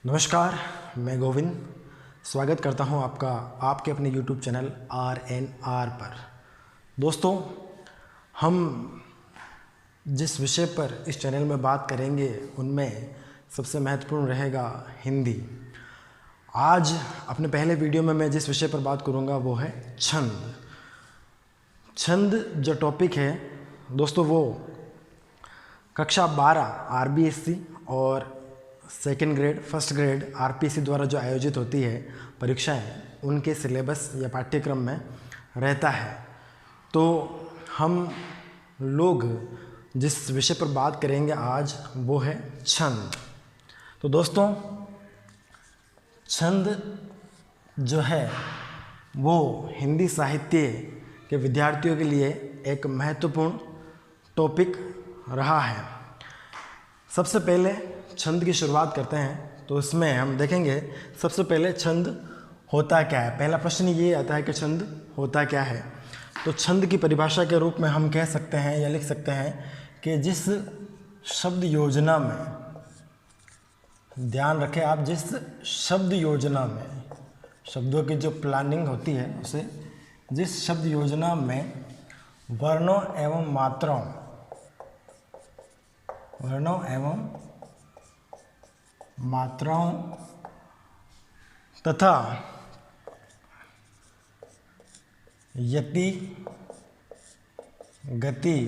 नमस्कार, मैं गोविंद स्वागत करता हूं आपका आपके अपने YouTube चैनल RNR पर। दोस्तों, हम जिस विषय पर इस चैनल में बात करेंगे उनमें सबसे महत्वपूर्ण रहेगा हिंदी। आज अपने पहले वीडियो में मैं जिस विषय पर बात करूंगा वो है छंद। छंद जो टॉपिक है दोस्तों, वो कक्षा 12 RBSC और second grade first grade RPSC द्वारा जो आयोजित होती है परीक्षाएं, उनके सिलेबस या पाठ्यक्रम में रहता है। तो हम लोग जिस विषय पर बात करेंगे आज वो है छंद। तो दोस्तों, छंद जो है वो हिंदी साहित्य के विद्यार्थियों के लिए एक महत्वपूर्ण टॉपिक रहा है। सबसे पहले छंद की शुरुआत करते हैं। तो इसमें हम देखेंगे सबसे पहले छंद होता क्या है। पहला प्रश्न ये आता है कि छंद होता क्या है। तो छंद की परिभाषा के रूप में हम कह सकते हैं या लिख सकते हैं कि जिस शब्द योजना में, ध्यान रखें आप, जिस शब्द योजना में, शब्दों की जो प्लानिंग होती है उसे, जिस शब्द योजना में वर्णों एवं मात्राओं तथा यति गति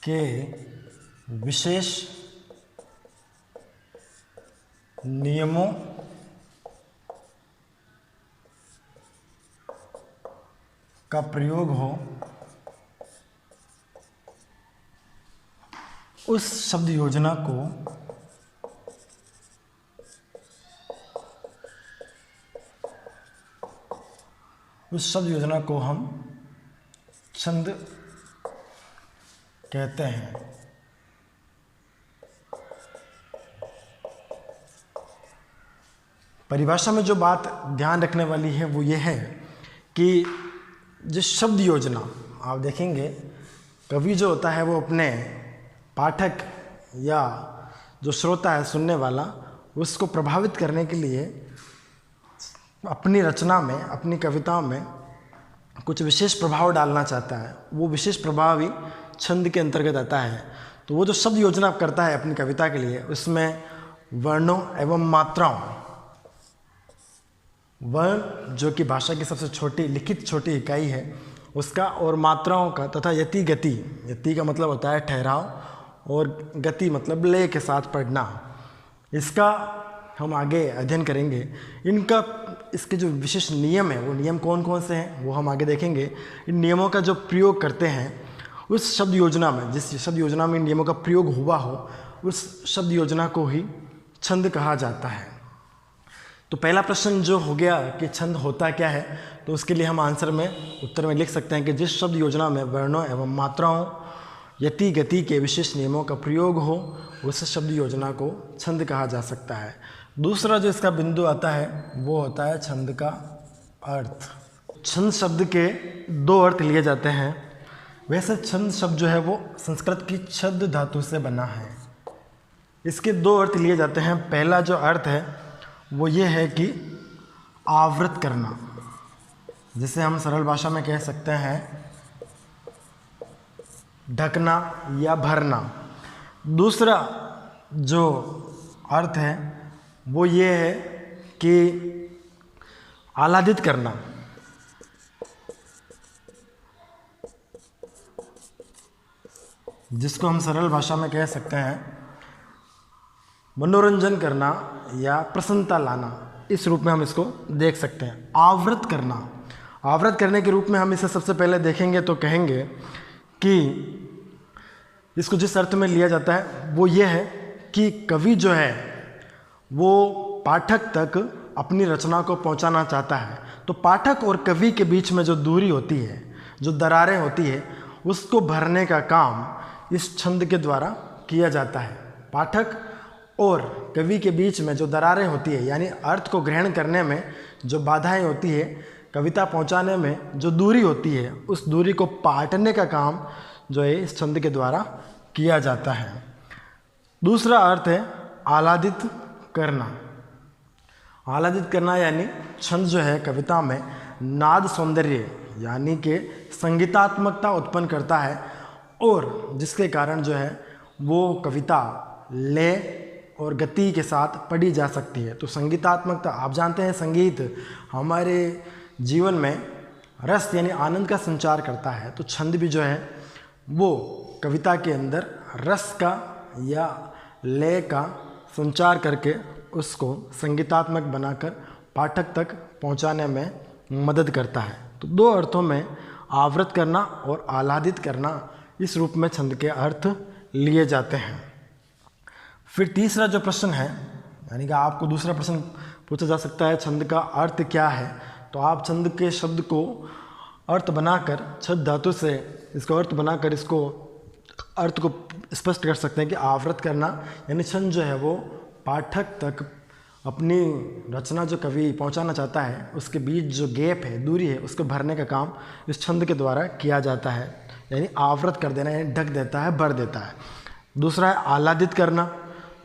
के विशेष नियमों का प्रयोग हो, उस शब्द योजना को हम छंद कहते हैं। परिभाषा में जो बात ध्यान रखने वाली है वो ये है कि जिस शब्द योजना, आप देखेंगे कवि जो होता है वो अपने पाठक या जो श्रोता है, सुनने वाला, उसको प्रभावित करने के लिए अपनी रचना में, अपनी कविताओं में कुछ विशेष प्रभाव डालना चाहता है। वो विशेष प्रभाव ही छंद के अंतर्गत आता है। तो वो जो शब्द योजना करता है अपनी कविता के लिए, उसमें वर्णों एवं मात्राओं, वर्ण जो कि भाषा की सबसे छोटी लिखित छोटी इकाई है उसका, और मात्राओं का, तथा यति गति, यति का मतलब होता है ठहराव और गति मतलब लय के साथ पढ़ना, इसका हम आगे अध्ययन करेंगे। इसके जो विशेष नियम है, वो नियम कौन कौन से हैं वो हम आगे देखेंगे। इन नियमों का जो प्रयोग करते हैं उस शब्द योजना में, जिस शब्द योजना में इन नियमों का प्रयोग हुआ हो, उस शब्द योजना को ही छंद कहा जाता है। तो पहला प्रश्न जो हो गया कि छंद होता क्या है, तो उसके लिए हम उत्तर में लिख सकते हैं कि जिस शब्द योजना में वर्णों एवं मात्राओं, यति गति के विशेष नियमों का प्रयोग हो, उस शब्द योजना को छंद कहा जा सकता है। दूसरा जो इसका बिंदु आता है वो होता है छंद का अर्थ। छंद शब्द के दो अर्थ लिए जाते हैं। वैसे छंद शब्द जो है वो संस्कृत की छद धातु से बना है। इसके दो अर्थ लिए जाते हैं। पहला जो अर्थ है वो ये है कि आवृत करना, जिसे हम सरल भाषा में कह सकते हैं ढकना या भरना। दूसरा जो अर्थ है वो ये है कि आह्लादित करना, जिसको हम सरल भाषा में कह सकते हैं मनोरंजन करना या प्रसन्नता लाना। इस रूप में हम इसको देख सकते हैं। आवृत करना, आवृत करने के रूप में हम इसे सबसे पहले देखेंगे तो कहेंगे कि इसको जिस अर्थ में लिया जाता है वो ये है कि कवि जो है वो पाठक तक अपनी रचना को पहुंचाना चाहता है। तो पाठक और कवि के बीच में जो दूरी होती है, जो दरारें होती है, उसको भरने का काम इस छंद के द्वारा किया जाता है। पाठक और कवि के बीच में जो दरारें होती है, यानी अर्थ को ग्रहण करने में जो बाधाएं होती है, कविता पहुंचाने में जो दूरी होती है, उस दूरी को पाटने का काम जो है इस छंद के द्वारा किया जाता है। दूसरा अर्थ है आह्लादित करना। आह्लादित करना यानी छंद जो है कविता में नाद सौंदर्य यानी कि संगीतात्मकता उत्पन्न करता है, और जिसके कारण जो है वो कविता लय और गति के साथ पढ़ी जा सकती है। तो संगीतात्मकता, आप जानते हैं संगीत हमारे जीवन में रस यानी आनंद का संचार करता है, तो छंद भी जो है वो कविता के अंदर रस का या लय का संचार करके उसको संगीतात्मक बनाकर पाठक तक पहुंचाने में मदद करता है। तो दो अर्थों में आवृत करना और आह्लादित करना इस रूप में छंद के अर्थ लिए जाते हैं। फिर तीसरा जो प्रश्न है, यानी कि आपको दूसरा प्रश्न पूछा जा सकता है छंद का अर्थ क्या है, तो आप छंद के शब्द को अर्थ बनाकर, छंद धातु से इसको अर्थ बनाकर इसको अर्थ को स्पष्ट कर सकते हैं कि आवृत करना यानी छंद जो है वो पाठक तक अपनी रचना जो कवि पहुंचाना चाहता है उसके बीच जो गैप है, दूरी है, उसको भरने का काम इस छंद के द्वारा किया जाता है, यानी आवृत कर देना यानी ढक देता है, भर देता है। दूसरा है आह्लादित करना,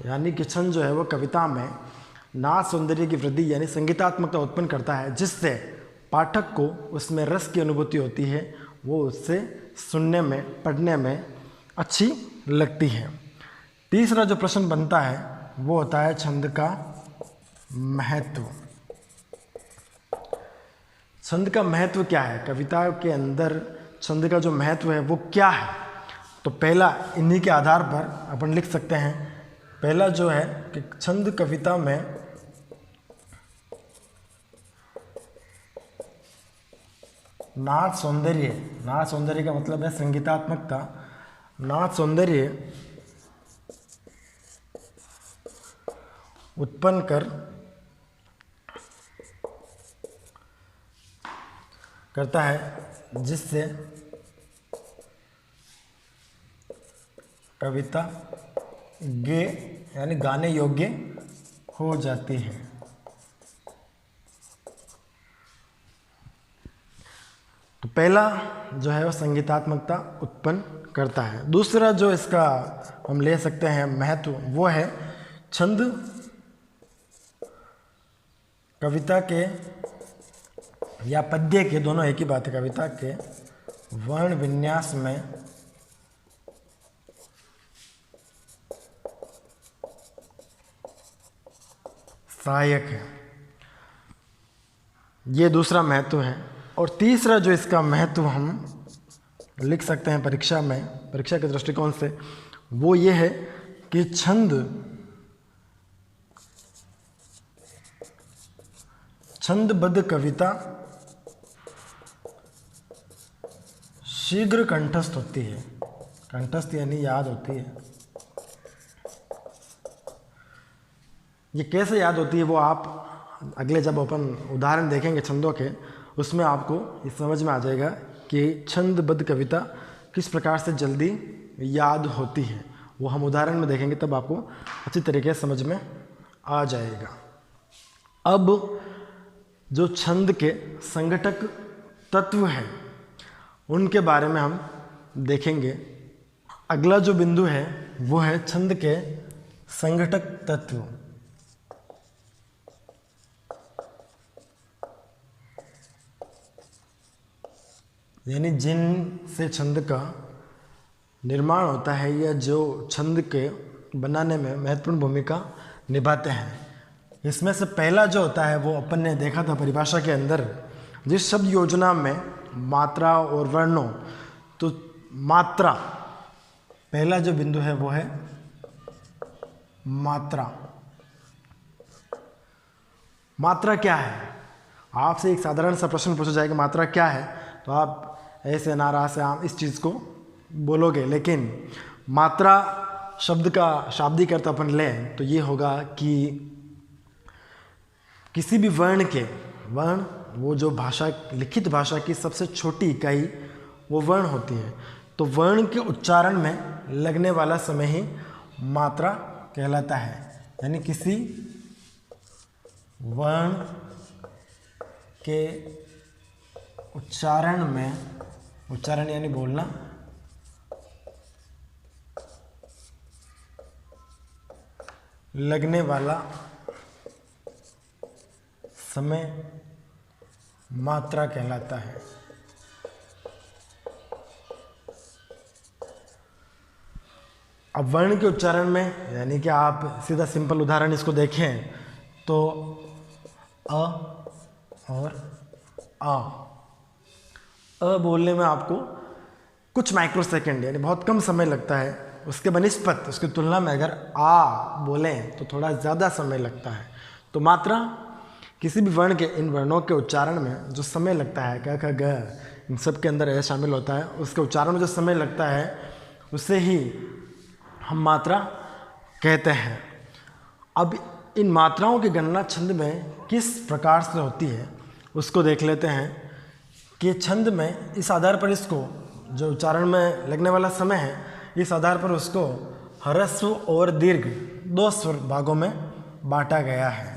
यानी कि छंद जो है वो कविता में नाद सौंदर्य की वृद्धि यानी संगीतात्मकता उत्पन्न करता है, जिससे पाठक को उसमें रस की अनुभूति होती है, वो उससे सुनने में, पढ़ने में अच्छी लगती है। तीसरा जो प्रश्न बनता है वो होता है छंद का महत्व। छंद का महत्व क्या है, कविता के अंदर छंद का जो महत्व है वो क्या है? तो पहला इन्हीं के आधार पर अपन लिख सकते हैं। पहला जो है कि छंद कविता में नाद सौंदर्य, नाद सौंदर्य का मतलब है संगीतात्मकता, नाद सौंदर्य उत्पन्न करता है, जिससे कविता गे यानी गाने योग्य हो जाती है। तो पहला जो है वो संगीतात्मकता उत्पन्न करता है। दूसरा जो इसका हम ले सकते हैं महत्व वो है छंद कविता के या पद्य के, दोनों एक ही बात है, कविता के वर्ण विन्यास में सहायक है, ये दूसरा महत्व है। और तीसरा जो इसका महत्व हम लिख सकते हैं परीक्षा में, परीक्षा के दृष्टिकोण से, वो ये है कि छंदबद्ध कविता शीघ्र कंठस्थ होती है। कंठस्थ यानी याद होती है। ये कैसे याद होती है वो आप अगले जब अपन उदाहरण देखेंगे छंदों के, उसमें आपको ये समझ में आ जाएगा कि छंदबद्ध कविता किस प्रकार से जल्दी याद होती है। वो हम उदाहरण में देखेंगे तब आपको अच्छी तरीके से समझ में आ जाएगा। अब जो छंद के संघटक तत्व हैं उनके बारे में हम देखेंगे। अगला जो बिंदु है वो है छंद के संघटक तत्व। यानी जिनसे छंद का निर्माण होता है या जो छंद के बनाने में महत्वपूर्ण भूमिका निभाते हैं। इसमें से पहला जो होता है वो अपन ने देखा था परिभाषा के अंदर, जिस शब्द योजना में मात्रा और वर्णों, तो मात्रा, पहला जो बिंदु है वो है मात्रा। मात्रा क्या है? आपसे एक साधारण सा प्रश्न पूछा जाएगा मात्रा क्या है, तो आप ऐसे नाराज से आप इस चीज़ को बोलोगे, लेकिन मात्रा शब्द का शाब्दिक अर्थ अपन लें तो ये होगा कि किसी भी वर्ण के, वर्ण वो जो भाषा, लिखित भाषा की सबसे छोटी इकाई वो वर्ण होती है, तो वर्ण के उच्चारण में लगने वाला समय ही मात्रा कहलाता है। यानी किसी वर्ण के उच्चारण में, उच्चारण यानी बोलना, लगने वाला समय मात्रा कहलाता है। अब वर्ण के उच्चारण में, यानी कि आप सीधा सिंपल उदाहरण इसको देखें तो अ और अ बोलने में आपको कुछ माइक्रोसेकंड यानी बहुत कम समय लगता है। उसके बनिस्पत, उसकी तुलना में अगर आ बोलें तो थोड़ा ज़्यादा समय लगता है। तो मात्रा किसी भी वर्ण के, इन वर्णों के उच्चारण में जो समय लगता है, क ख ग, इन सब के अंदर यह शामिल होता है, उसके उच्चारण में जो समय लगता है उसे ही हम मात्रा कहते हैं। अब इन मात्राओं की गणना छंद में किस प्रकार से होती है उसको देख लेते हैं कि छंद में इस आधार पर इसको, जो उच्चारण में लगने वाला समय है, इस आधार पर उसको ह्रस्व और दीर्घ दो स्वर भागों में बांटा गया है।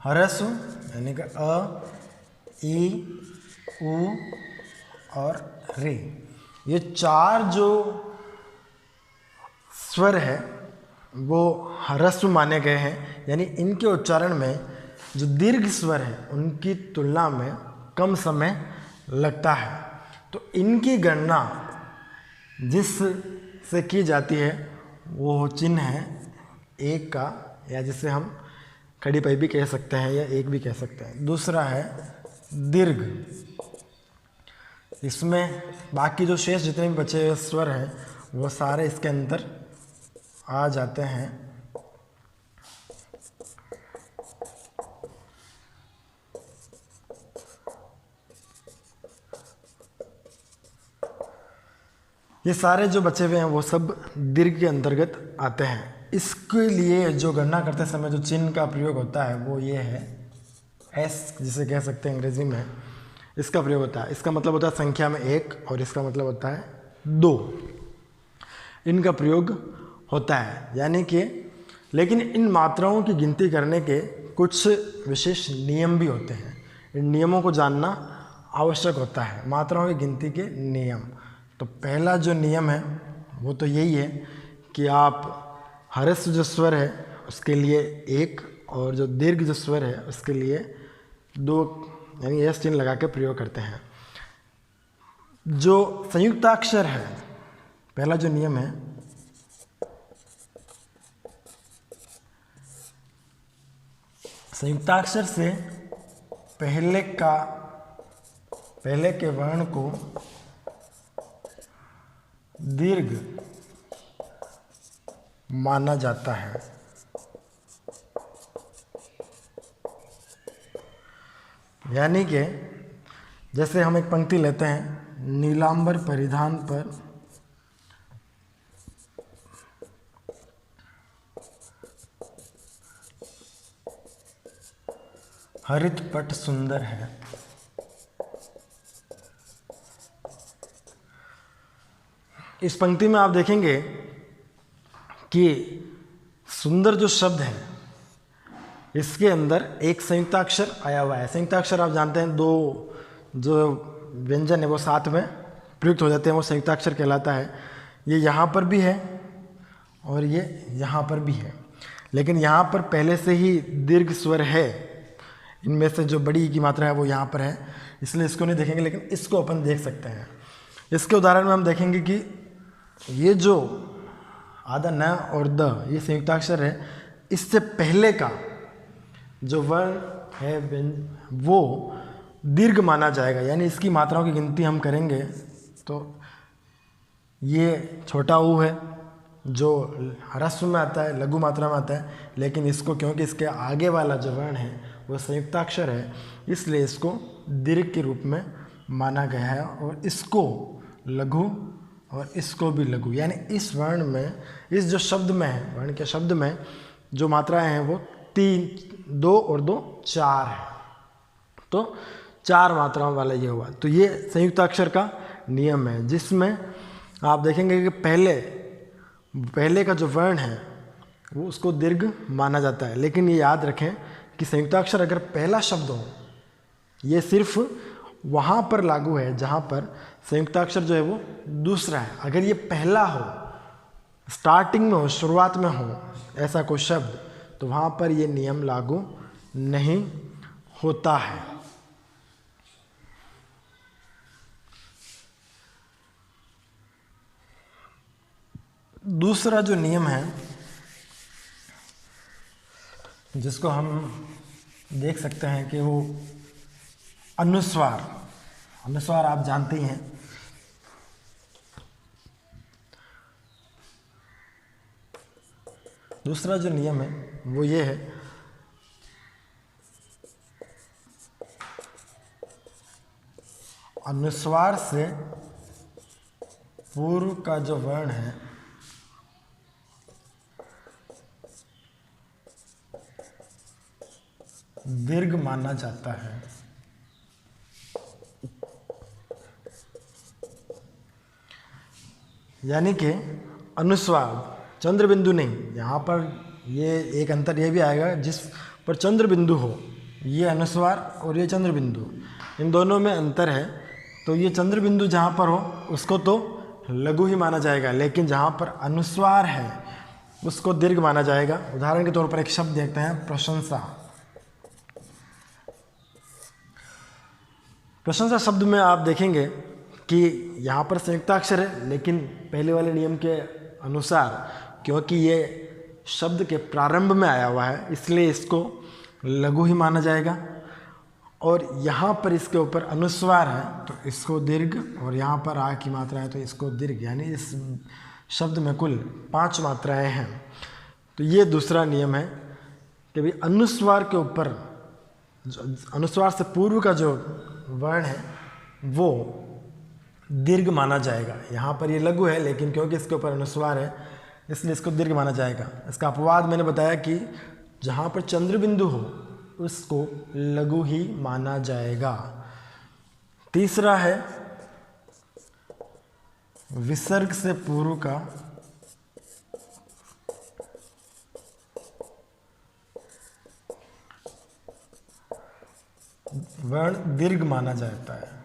ह्रस्व यानी कि अ, ई, उ और रे, ये चार जो स्वर है वो ह्रस्व माने गए हैं, यानी इनके उच्चारण में जो दीर्घ स्वर है उनकी तुलना में कम समय लगता है। तो इनकी गणना जिस से की जाती है वो चिन्ह है एक का, या जिसे हम खड़ी पई भी कह सकते हैं या एक भी कह सकते हैं। दूसरा है दीर्घ, इसमें बाकी जो शेष जितने भी बचे हुए स्वर हैं वो सारे इसके अंदर आ जाते हैं। ये सारे जो बचे हुए हैं वो सब दीर्घ के अंतर्गत आते हैं। इसके लिए जो गणना करते समय जो चिन्ह का प्रयोग होता है वो ये है एस, जिसे कह सकते हैं अंग्रेजी में, इसका प्रयोग होता है। इसका मतलब होता है संख्या में एक और इसका मतलब होता है दो, इनका प्रयोग होता है। यानी कि लेकिन इन मात्राओं की गिनती करने के कुछ विशेष नियम भी होते हैं। इन नियमों को जानना आवश्यक होता है, मात्राओं की गिनती के नियम। तो पहला जो नियम है वो तो यही है कि आप ह्रस्व जो स्वर है उसके लिए एक और जो दीर्घ जो स्वर है उसके लिए दो, यानी एस चिन्ह लगा के प्रयोग करते हैं। जो संयुक्ताक्षर है, पहला जो नियम है, संयुक्ताक्षर से पहले के वर्ण को दीर्घ माना जाता है। यानी कि जैसे हम एक पंक्ति लेते हैं, नीलांबर परिधान पर हरित पट सुंदर है। इस पंक्ति में आप देखेंगे कि सुंदर जो शब्द है इसके अंदर एक संयुक्ताक्षर आया हुआ है। संयुक्ताक्षर आप जानते हैं, दो जो व्यंजन है वो साथ में प्रयुक्त हो जाते हैं, वो संयुक्ताक्षर कहलाता है। ये यहाँ पर भी है और ये यहाँ पर भी है, लेकिन यहाँ पर पहले से ही दीर्घ स्वर है। इनमें से जो बड़ी की मात्रा है वो यहाँ पर है, इसलिए इसको नहीं देखेंगे, लेकिन इसको अपन देख सकते हैं। इसके उदाहरण में हम देखेंगे कि ये जो आधा न और द, ये संयुक्ताक्षर है, इससे पहले का जो वर्ण है वो दीर्घ माना जाएगा। यानी इसकी मात्राओं की गिनती हम करेंगे तो ये छोटा ऊ है जो ह्रस्व में आता है, लघु मात्रा में आता है, लेकिन इसको क्योंकि इसके आगे वाला जो वर्ण है वो संयुक्ताक्षर है, इसलिए इसको दीर्घ के रूप में माना गया है। और इसको लघु और इसको भी लघु, यानी इस वर्ण में, इस जो शब्द में है, वर्ण के शब्द में जो मात्राएं हैं वो 3, 2 और 2 4 है। तो 4 मात्राओं वाला ये हुआ। तो ये संयुक्ताक्षर का नियम है, जिसमें आप देखेंगे कि पहले का जो वर्ण है वो उसको दीर्घ माना जाता है। लेकिन ये याद रखें कि संयुक्ताक्षर अगर पहला शब्द हो, ये सिर्फ वहाँ पर लागू है जहाँ पर संयुक्ताक्षर जो है वो दूसरा है। अगर ये पहला हो स्टार्टिंग में हो, शुरुआत में हो ऐसा कोई शब्द, तो वहाँ पर ये नियम लागू नहीं होता है। दूसरा जो नियम है जिसको हम देख सकते हैं कि वो अनुस्वार। अनुस्वार आप जानते ही हैं। दूसरा जो नियम है वो ये है, अनुस्वार से पूर्व का जो वर्ण है दीर्घ माना जाता है। यानी कि अनुस्वार चंद्र बिंदु नहीं, यहाँ पर ये एक अंतर ये भी आएगा, जिस पर चंद्र बिंदु हो, ये अनुस्वार और ये चंद्र बिंदु, इन दोनों में अंतर है। तो ये चंद्र बिंदु जहाँ पर हो उसको तो लघु ही माना जाएगा, लेकिन जहाँ पर अनुस्वार है उसको दीर्घ माना जाएगा। उदाहरण के तौर पर एक शब्द देखते हैं, प्रशंसा। प्रशंसा शब्द में आप देखेंगे कि यहाँ पर संयुक्ताक्षर है, लेकिन पहले वाले नियम के अनुसार क्योंकि ये शब्द के प्रारंभ में आया हुआ है इसलिए इसको लघु ही माना जाएगा। और यहाँ पर इसके ऊपर अनुस्वार है तो इसको दीर्घ, और यहाँ पर आ की मात्रा है तो इसको दीर्घ, यानी इस शब्द में कुल 5 मात्राएं हैं। तो ये दूसरा नियम है कि भाई अनुस्वार के ऊपर, अनुस्वार से पूर्व का जो वर्ण है वो दीर्घ माना जाएगा। यहाँ पर ये लघु है, लेकिन क्योंकि इसके ऊपर अनुस्वार है इसलिए इसको दीर्घ माना जाएगा। इसका अपवाद मैंने बताया कि जहाँ पर चंद्र बिंदु हो उसको लघु ही माना जाएगा। तीसरा है विसर्ग से पूर्व का वर्ण दीर्घ माना जाता है।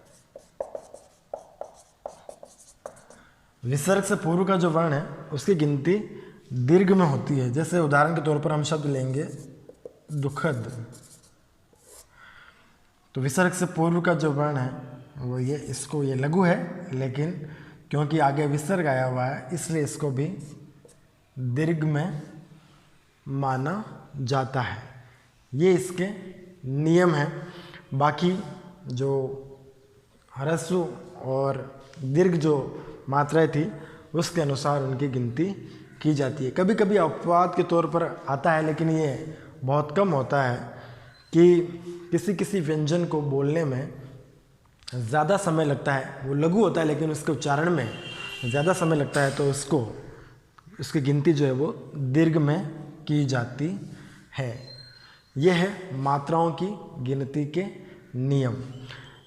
विसर्ग से पूर्व का जो वर्ण है उसकी गिनती दीर्घ में होती है। जैसे उदाहरण के तौर पर हम शब्द लेंगे दुखद, तो विसर्ग से पूर्व का जो वर्ण है वो ये, इसको ये लघु है, लेकिन क्योंकि आगे विसर्ग आया हुआ है इसलिए इसको भी दीर्घ में माना जाता है। ये इसके नियम हैं। बाकी जो ह्रस्व और दीर्घ जो मात्राएं थी उसके अनुसार उनकी गिनती की जाती है। कभी कभी अपवाद के तौर पर आता है, लेकिन ये बहुत कम होता है कि किसी किसी व्यंजन को बोलने में ज़्यादा समय लगता है, वो लघु होता है लेकिन उसके उच्चारण में ज़्यादा समय लगता है, तो उसकी गिनती जो है वो दीर्घ में की जाती है। यह है मात्राओं की गिनती के नियम।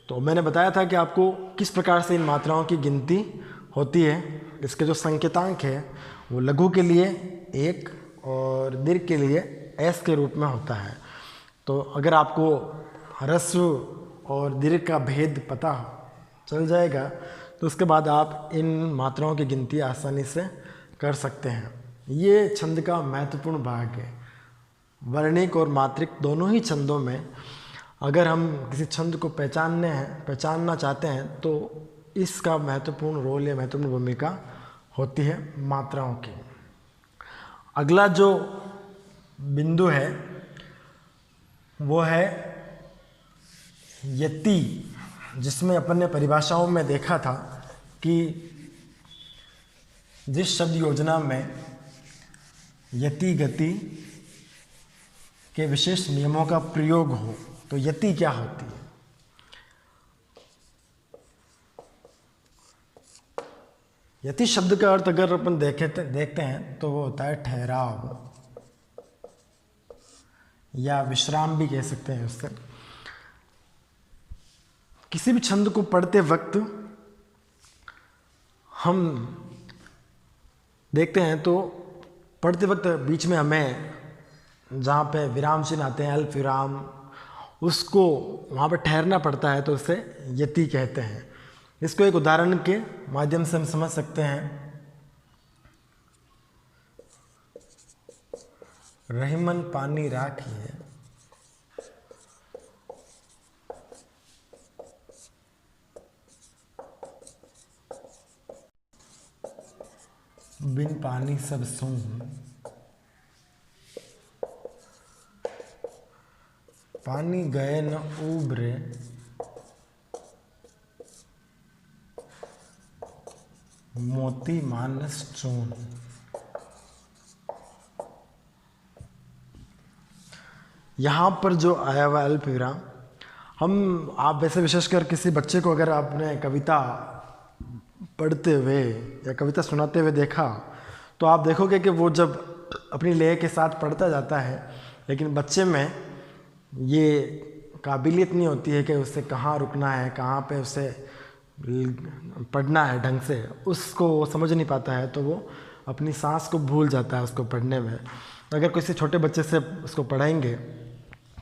तो मैंने बताया था कि आपको किस प्रकार से इन मात्राओं की गिनती होती है। इसके जो संकेतांक है वो लघु के लिए 1 और दीर्घ के लिए S के रूप में होता है। तो अगर आपको ह्रस्व और दीर्घ का भेद पता चल जाएगा तो उसके बाद आप इन मात्राओं की गिनती आसानी से कर सकते हैं। ये छंद का महत्वपूर्ण भाग है। वर्णिक और मात्रिक दोनों ही छंदों में अगर हम किसी छंद को पहचानना चाहते हैं तो इसका महत्वपूर्ण रोल या महत्वपूर्ण भूमिका होती है मात्राओं की। अगला जो बिंदु है वो है यति, जिसमें अपन ने परिभाषाओं में देखा था कि जिस शब्द योजना में यति गति के विशेष नियमों का प्रयोग हो तो यति क्या होती है। यति शब्द का अर्थ अगर अपन देखते हैं तो वो होता है ठहराव या विश्राम भी कह सकते हैं उससे। किसी भी छंद को पढ़ते वक्त हम देखते हैं तो पढ़ते वक्त बीच में हमें जहाँ पे विराम चिन्ह आते हैं, अल्प विराम, उसको वहाँ पे ठहरना पड़ता है, तो उसे यति कहते हैं। इसको एक उदाहरण के माध्यम से हम समझ सकते हैं। रहीमन पानी राखिए, बिन पानी सब सून, पानी गए न उबरे, मोती मानस चून। यहाँ पर जो आया हुआ अल्प विराम, आप वैसे विशेषकर किसी बच्चे को अगर आपने कविता पढ़ते हुए या कविता सुनाते हुए देखा तो आप देखोगे कि वो जब अपनी लय के साथ पढ़ता जाता है, लेकिन बच्चे में ये काबिलियत नहीं होती है कि उससे कहाँ रुकना है, कहाँ पे उसे पढ़ना है ढंग से, उसको वो समझ नहीं पाता है, तो वो अपनी सांस को भूल जाता है उसको पढ़ने में। अगर किसी छोटे बच्चे से उसको पढ़ाएंगे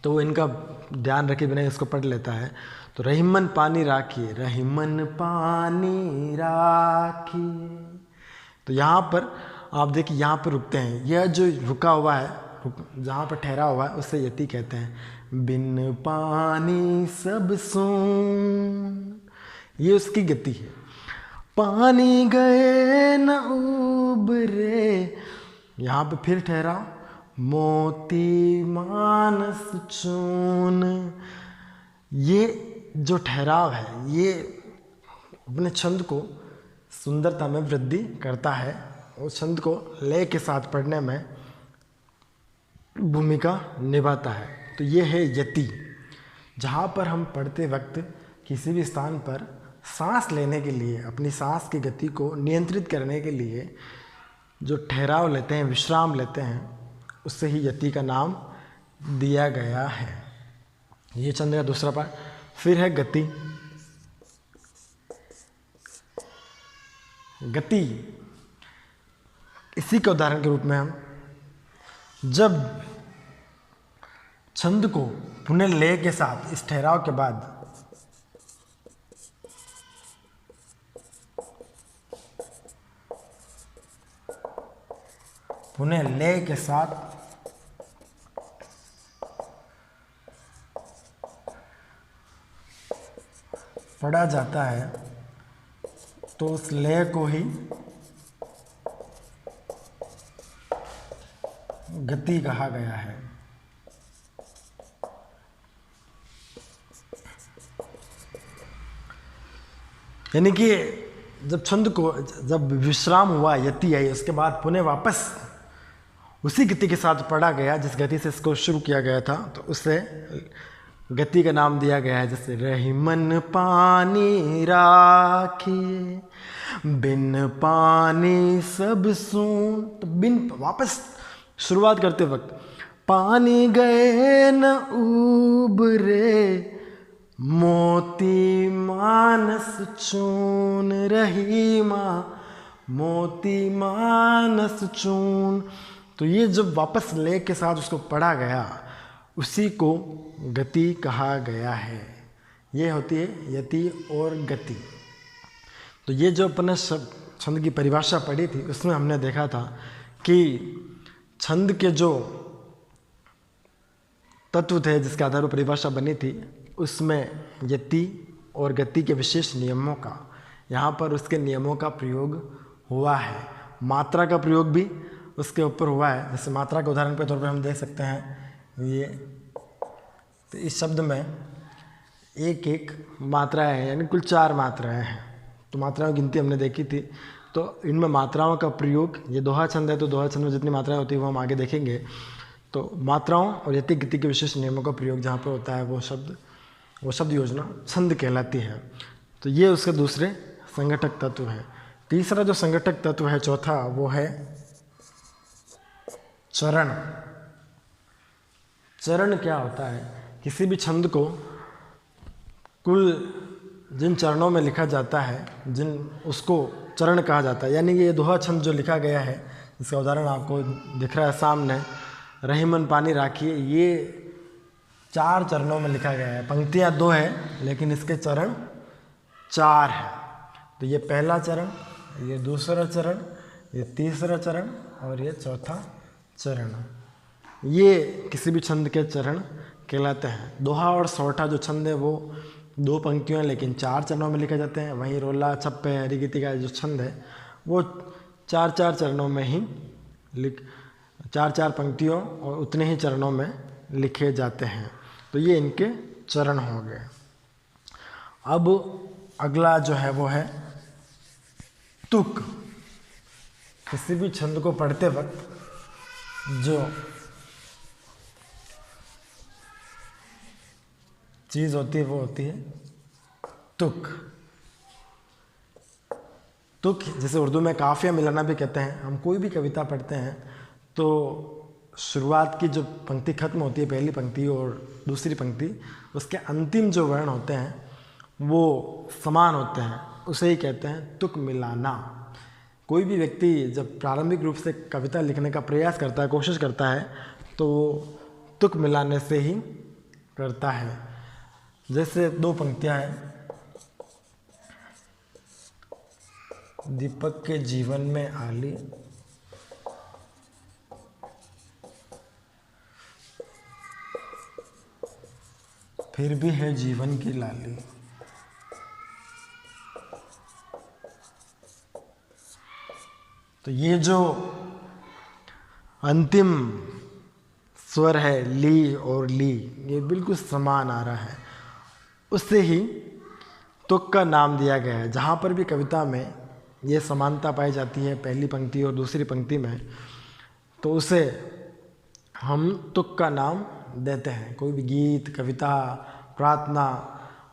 तो वो इनका ध्यान रखे बिना इसको पढ़ लेता है। तो रहीमन पानी राखिए, रहीमन पानी राखिए, तो यहाँ पर आप देखिए, यहाँ पर रुकते हैं। यह जो रुका हुआ है, जहाँ पर ठहरा हुआ है, उससे यति कहते हैं। बिन पानी सब सून, ये उसकी गति है। पानी गए न उबरे, यहाँ पे फिर ठहरा। मोती मानस चून, ये जो ठहराव है ये अपने छंद को सुंदरता में वृद्धि करता है, उस छंद को लय के साथ पढ़ने में भूमिका निभाता है। तो ये है यति, जहाँ पर हम पढ़ते वक्त किसी भी स्थान पर सांस लेने के लिए, अपनी सांस की गति को नियंत्रित करने के लिए जो ठहराव लेते हैं, विश्राम लेते हैं, उससे ही यति का नाम दिया गया है। ये छंद का दूसरा पार्ट। फिर है गति। गति इसी के उदाहरण के रूप में हम जब छंद को पुनः लय के साथ इस ठहराव के बाद पुनः लय के साथ पढ़ा जाता है तो उस लय को ही गति कहा गया है। यानी कि जब छंद को, जब विश्राम हुआ, यति आई, उसके बाद पुनः वापस उसी गति के साथ पढ़ा गया जिस गति से इसको शुरू किया गया था, तो उससे गति का नाम दिया गया है। जैसे रहीमन पानी राखिए, बिन पानी सब सून। तो बिन, वापस शुरुआत करते वक्त पानी गए न उबरे, मोती मानस चून, रहीमा मोती मानस चून। तो ये जब वापस ले के साथ उसको पढ़ा गया, उसी को गति कहा गया है। ये होती है यति और गति। तो ये जो अपने छंद की परिभाषा पढ़ी थी, उसमें हमने देखा था कि छंद के जो तत्व थे जिसके आधार पर परिभाषा बनी थी, उसमें यति और गति के विशेष नियमों का, यहाँ पर उसके नियमों का प्रयोग हुआ है। मात्रा का प्रयोग भी उसके ऊपर हुआ है। जैसे मात्रा के उदाहरण के तौर पर हम देख सकते हैं, ये तो इस शब्द में एक एक मात्राएं हैं, यानी कुल 4 मात्राएं हैं। तो मात्राओं की गिनती हमने देखी थी। तो इनमें मात्राओं का प्रयोग, ये दोहा छंद है तो दोहा छंद में जितनी मात्राएं होती है वो हम आगे देखेंगे। तो मात्राओं और यति गति के विशेष नियमों का प्रयोग जहाँ पर होता है, वो शब्द योजना छंद कहलाती है। तो ये उसके दूसरे संगठक तत्व है। तीसरा जो संगठक तत्व है, चौथा, वो है चरण। चरण क्या होता है? किसी भी छंद को कुल जिन चरणों में लिखा जाता है, उसको चरण कहा जाता है। यानी कि ये दोहा छंद जो लिखा गया है, इसका उदाहरण आपको दिख रहा है सामने, रहीमन पानी राखिए, ये 4 चरणों में लिखा गया है। पंक्तियाँ 2 है लेकिन इसके चरण 4 है। तो ये पहला चरण, ये दूसरा चरण, ये तीसरा चरण और ये चौथा चरण। ये किसी भी छंद के चरण कहलाते हैं। दोहा और सौठा जो छंद है वो 2 पंक्तियों हैं लेकिन 4 चरणों में लिखे जाते हैं। वहीं रोला, छप्पे, हरिगीति का जो छंद है वो 4-4 चरणों में ही 4-4 पंक्तियों और उतने ही चरणों में लिखे जाते हैं। तो ये इनके चरण हो गए। अब अगला जो है वो है तुक। किसी भी छंद को पढ़ते वक्त जो चीज़ होती है वो होती है तुक। तुक जैसे उर्दू में काफ़िया मिलाना भी कहते हैं। हम कोई भी कविता पढ़ते हैं तो शुरुआत की जो पंक्ति खत्म होती है, पहली पंक्ति और दूसरी पंक्ति, उसके अंतिम जो वर्ण होते हैं वो समान होते हैं, उसे ही कहते हैं तुक मिलाना। कोई भी व्यक्ति जब प्रारंभिक रूप से कविता लिखने का प्रयास करता है, कोशिश करता है, तो वो तुक मिलाने से ही करता है। जैसे 2 पंक्तियां हैं। दीपक के जीवन में आली, फिर भी है जीवन की लाली। तो ये जो अंतिम स्वर है ली और ली, ये बिल्कुल समान आ रहा है, उससे ही तुक का नाम दिया गया है। जहाँ पर भी कविता में ये समानता पाई जाती है पहली पंक्ति और दूसरी पंक्ति में, तो उसे हम तुक का नाम देते हैं। कोई भी गीत, कविता, प्रार्थना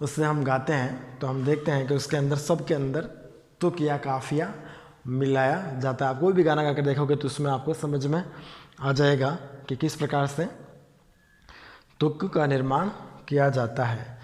उससे हम गाते हैं तो हम देखते हैं कि उसके अंदर, सब के अंदर तुक या काफिया मिलाया जाता है। आप कोई भी गाना गाकर देखोगे तो उसमें आपको समझ में आ जाएगा कि किस प्रकार से तुक का निर्माण किया जाता है।